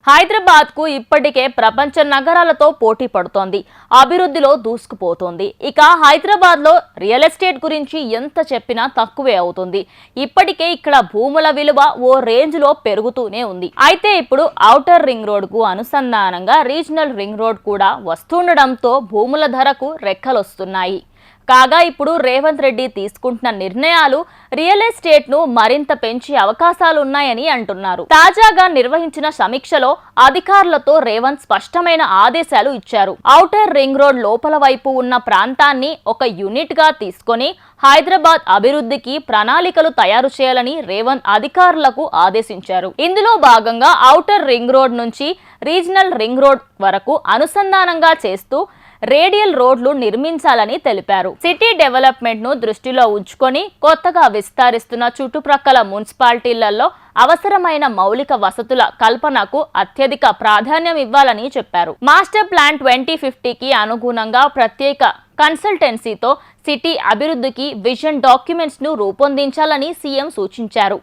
హైదరాబాద్ కు ఇప్పటికే ప్రపంచ నగరాలతో పోటీ పడుతోంది. అభివృద్ధిలో దూసుకుపోతోంది. ఇక హైదరాబాద్ లో రియల్ ఎస్టేట్ గురించి ఎంత చెప్పినా తక్కువే అవుతుంది. ఇప్పటికే ఇక్కడ భూముల విలువ ఓ రేంజ్ లో పెరుగుతూనే ఉంది. అయితే ఇప్పుడు ఔటర్ రింగ్ రోడ్ కు అనుసంధానంగా రీజనల్ రింగ్ రోడ్ కూడా వస్తుండడంతో భూముల ధరకు రెక్కలొస్తున్నాయి. కాగా ఇప్పుడు రేవంత్ రెడ్డి తీసుకుంటున్న నిర్ణయాలు రియల్ ఎస్టేట్ ను మరింత పెంచే అవకాశాలున్నాయని అంటున్నారు. తాజాగా నిర్వహించిన సమీక్షలో అధికారులతో రేవంత్ స్పష్టమైన ఆదేశాలు ఇచ్చారు. ఔటర్ రింగ్ రోడ్ లోపల వైపు ఉన్న ప్రాంతాన్ని ఒక యూనిట్ గా తీసుకొని హైదరాబాద్ అభివృద్ధికి ప్రణాళికలు తయారు చేయాలని రేవంత్ అధికారులకు ఆదేశించారు. ఇందులో భాగంగా ఔటర్ రింగ్ రోడ్ నుంచి రీజనల్ రింగ్ రోడ్ వరకు అనుసంధానంగా చేస్తూ రేడియల్ రోడ్లు నిర్మించాలని తెలిపారు. సిటీ డెవలప్మెంట్ ను దృష్టిలో ఉంచుకొని కొత్తగా విస్తరిస్తున్న చుట్టుప్రక్కల మున్సిపాలిటీలలో అవసరమైన మౌలిక వసతుల కల్పనకు అత్యధిక ప్రాధాన్యం ఇవ్వాలని చెప్పారు. మాస్టర్ ప్లాన్ 2050కి అనుగుణంగా ప్రత్యేక కన్సల్టెన్సీతో సిటీ అభివృద్ధికి విజన్ డాక్యుమెంట్స్ ను రూపొందించాలని సీఎం సూచించారు.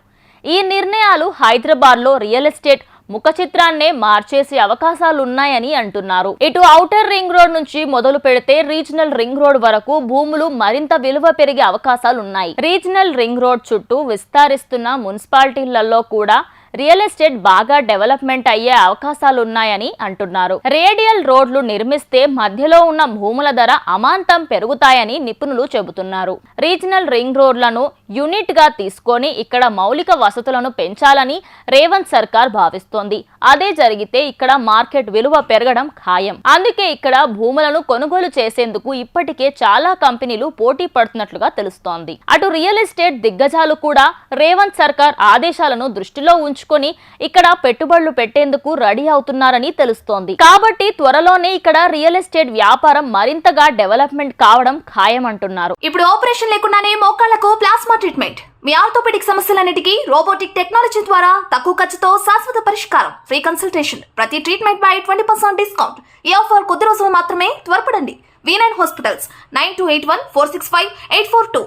ఈ నిర్ణయాలు హైదరాబాద్లో రియల్ ఎస్టేట్ ముఖ చిత్రాన్నే మార్చేసే అవకాశాలున్నాయని అంటున్నారు. ఇటు ఔటర్ రింగ్ రోడ్ నుంచి మొదలు పెడితే రీజనల్ రింగ్ రోడ్ వరకు భూములు మరింత విలువ పెరిగే అవకాశాలున్నాయి. రీజనల్ రింగ్ రోడ్ చుట్టూ విస్తరిస్తున్న మున్సిపాలిటీలలో కూడా రియల్ ఎస్టేట్ బాగా డెవలప్మెంట్ అయ్యే అవకాశాలున్నాయని అంటున్నారు. రేడియల్ రోడ్లు నిర్మిస్తే మధ్యలో ఉన్న భూముల ధర అమాంతం పెరుగుతాయని నిపుణులు చెబుతున్నారు. రీజనల్ రింగ్ రోడ్లను యూనిట్ గా తీసుకొని ఇక్కడ మౌలిక వసతులను పెంచాలని రేవంత్ సర్కార్ భావిస్తోంది. అదే జరిగితే ఇక్కడ మార్కెట్ విలువ పెరగడం ఖాయం. అందుకే ఇక్కడ భూములను కొనుగోలు చేసేందుకు ఇప్పటికే చాలా కంపెనీలు పోటీ పడుతున్నట్లుగా తెలుస్తోంది. అటు రియల్ ఎస్టేట్ దిగ్గజాలు కూడా రేవంత్ సర్కార్ ఆదేశాలను దృష్టిలో ఉంచుకొని ఇక్కడ పెట్టుబడులు పెట్టేందుకు రెడీ అవుతున్నారని తెలుస్తోంది. కాబట్టి త్వరలోనే ఇక్కడ రియల్ ఎస్టేట్ వ్యాపారం మరింతగా డెవలప్మెంట్ కావడం ఖాయమంటున్నారు. ఇప్పుడు ఆపరేషన్ లేకుండానే మోకాళ్లకు ప్లాస్మా ట్రీట్మెంట్, మీ ఆర్థోపెడిక్ సమస్యలన్నిటికీ రోబోటిక్ టెక్నాలజీ ద్వారా తక్కువ ఖర్చుతో శాశ్వత పరిష్కారం, ఫ్రీ కన్సల్టేషన్, ప్రతి ట్రీట్మెంట్ పై 20% డిస్కౌంట్. ఈ ఆఫర్ కొద్ది రోజులు మాత్రమే, త్వరపడండి. V9 hospitals 9281465842